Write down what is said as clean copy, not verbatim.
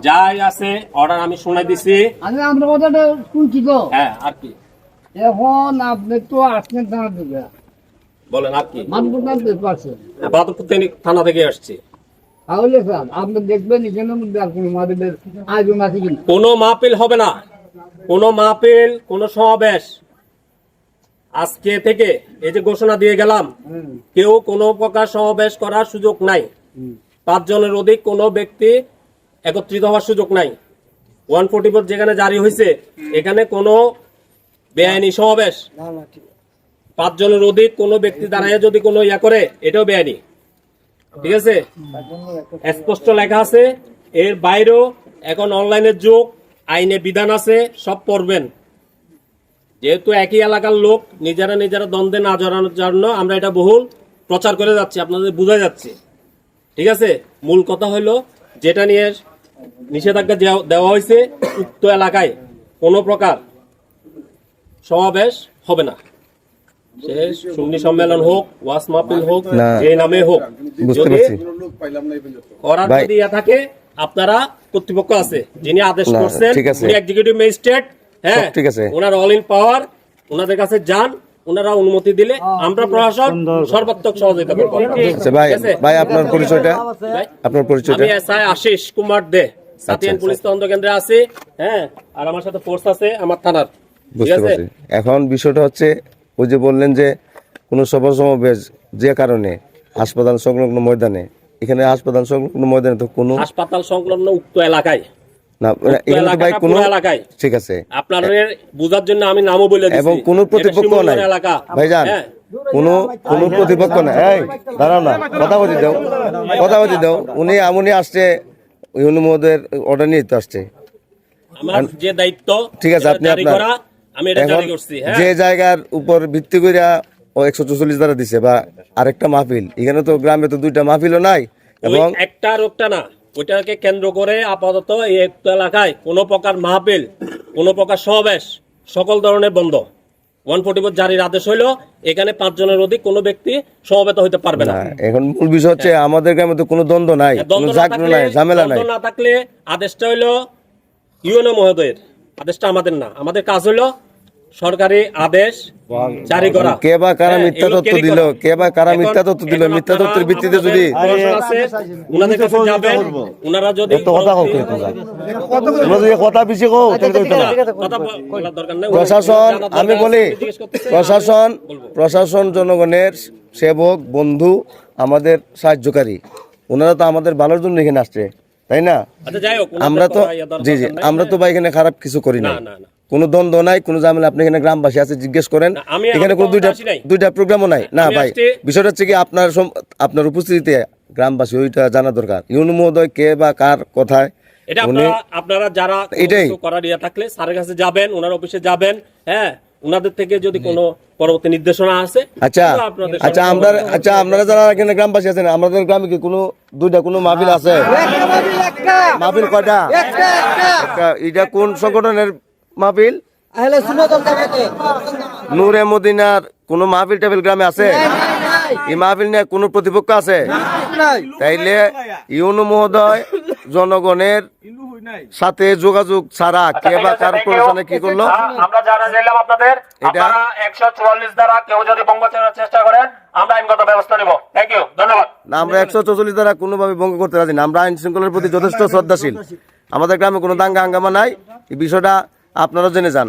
যাই আছে অর্ডার আমি শুনাই দিছি। আমরা কথাটা শুনছি তো। হ্যাঁ, আর কি এখন আপনি তো আসছেন থানা থেকে, বলেন আর কি? মাদপুর থানা থেকে আসছি। তাহলে স্যার আপনি দেখবেন এখানের মধ্যে আর কোনো মাদকের আয়োজন আছে কিনা। কোনো মাহফিল হবে না, কোনো মাহফিল, কোনো সমাবেশ আজকে থেকে এই যে ঘোষণা দিয়ে গেলাম, কেউ কোনো প্রকার সমাবেশ করার সুযোগ নাই। 5 জনের অধিক কোনো ব্যক্তি একত্রিত হওয়ার সুযোগ নাই। 144 যেখানে জারি হয়েছে এখানে কোনো বেআইনি সমাবেশ, 5 জনের অধিক কোনো ব্যক্তি দাঁড়ায় যদি কোনো ইয়া করে এটাও বেআইনি। ঠিক আছে, স্পষ্ট লেখা আছে। এর বাইরেও এখন অনলাইনের যুগ, আইনে বিধান আছে, সব পড়বেন। যেহেতু একই এলাকার লোক, নিজেরা দ্বন্দ্বে না জড়ানোর জন্য আমরা এটা বহুল প্রচার করে যাচ্ছি, আপনাদের বোঝা যাচ্ছে। ঠিক আছে, মূল কথা হলো যেটা নিয়ে নিষেধাজ্ঞা দেওয়া হয়েছে, উক্ত এলাকায় কোনো প্রকার সমাবেশ হবে না। সে সুন্নি সম্মেলন হোক, ওয়াজ মাহফিল হোক, যে নামে হোক, যদি করার যদি ইয়া থাকে, আপনারা কর্তৃপক্ষ আছে যিনি আদেশ করছেন, উনি এক্সিকিউটিভ ম্যাজিস্ট্রেট। হ্যাঁ, ঠিক আছে, ওনার অল ইন পাওয়ার, ওনাদের কাছে যান, ওনারা অনুমতি দিলে আমরা প্রশাসন সর্বাত্মক সহযোগিতা করব। ভাই আপনার পরিচয়টা? আমি এসআই আশিস কুমার দে, সাতিয়ান পুলিশ তদন্ত কেন্দ্রে আছি। হ্যাঁ, আর আমার সাথে ফোর্স আছে আমার থানার। বুঝতে পারছি। এখন বিষয়টা হচ্ছে ওই যে বললেন যে কোনো সভা সমাবেশ যে কারণে হাসপাতাল সংলগ্ন ময়দানে, এখানে হাসপাতাল সংলগ্ন ময়দানে তো কোনো হাসপাতাল সংলগ্ন উক্ত এলাকায় না, এখানে তো ভাই কোনো এলাকায়, ঠিক আছে, আপনাদের বোঝার জন্য আমি নামও বলে দিচ্ছি, এবং কোনো প্রতিপক্ষ নাই ভাইজান, কোনো প্রতিপক্ষ নাই। এই দাঁড়াও না, কথা বলতে দাও। উনি আসছে, ইউনু মহোদয়ের অর্ডার নিয়ে তো আসছে। আমার যে দায়িত্ব, ঠিক আছে, আপনি আপনার আমি এটা জারি করছি। যে জায়গার উপর ভিত্তি করে 144 দ্বারা দিছে বা আরেকটা মাহফিল, এখানে তো গ্রামে তো 2টা মাহফিলও নাই, এবং একটা রোগটা না, ওইটাকে কেন্দ্র করে আপাতত এই এলাকায় কোনো প্রকার মাহফিল, কোনো প্রকার সমাবেশ, সকল ধরনের বন্ধ। 144 জারির আদেশ হইলো এখানে 5 জনের অধিক কোনো ব্যক্তি সমবেত হইতে পারবে না। এখন মূল বিষয় হচ্ছে আমাদের গ্রামে তো কোনো দ্বন্দ্ব নাই, কোনো ঝামেলা নাই। না থাকলে আদেশটা হইলো ইউএনও মহোদয়ের, আদেশটা আমাদের না। আমাদের কাজ হইলো সরকারি আদেশ জারি করা। কে বা কারা মিথ্যা তথ্য দিল, মিথ্যা তথ্যের ভিত্তিতে যদি উনাদের কাছে যাবেন, উনারা যদি কথা বেশি প্রশাসন, আমি বলি প্রশাসন জনগণের সেবক, বন্ধু, আমাদের সাহায্যকারী, ওনারা তো আমাদের ভালোর জন্য এখানে আসছে, তাই না? আমরা তো ভাই এখানে খারাপ কিছু করি না, কোনো দ্বন্দ্ব নাই, কোনো ঝামেলা। আপনি এখানে গ্রামবাসী আছে, জিজ্ঞেস করেন, এখানে কোনো দুইটা প্রোগ্রামও নাই। না ভাই, বিষয়টা হচ্ছে কি আপনার উপস্থিতিতে গ্রামবাসী ওইটা জানা দরকার। ইউনু মহোদয় কে বা কার কথায় আপনারা যারা এটাই করার ইয়া থাকলে স্যারের কাছে যাবেন, ওনার অফিসে যাবেন। হ্যাঁ, ওনাদের থেকে যদি কোনো পরবর্তী নির্দেশনা আছে। আচ্ছা, আপনারা যারা এখানে গ্রামবাসী আছেন, আমাদের গ্রামে কি কোনো 2টা কোনো মাহফিল আছে? মাহফিল কয়টা? এটা কোন সংগঠনের মাহফিল? নূরে মদিনার কোন মাহফিল টাফিল গ্রামে আছে? এই মাহফিল নিয়ে কোন প্রতিপক্ষ আছে? তাইলে ইউনু মহোদয় জনগণের সাথে যোগাযোগ ছাড়া কে বা কার প্রশাসনে কি করলো? আমরা জানা দিলাম আপনাদের, আপনারা 144 দ্বারা কেউ যদি ভঙ্গ করার চেষ্টা করেন আমরা আইনগত ব্যবস্থা নেব। থ্যাংক ইউ, ধন্যবাদ। না, আমরা 144 দ্বারা কোনোভাবে ভঙ্গ করতে রাজি না। আমরা আইন শৃঙ্খলার প্রতি যথেষ্ট শ্রদ্ধাশীল। আমাদের গ্রামে কোনো দাঙ্গা হাঙ্গামা নাই। এই বিষয়টা আপনারা জেনে যান।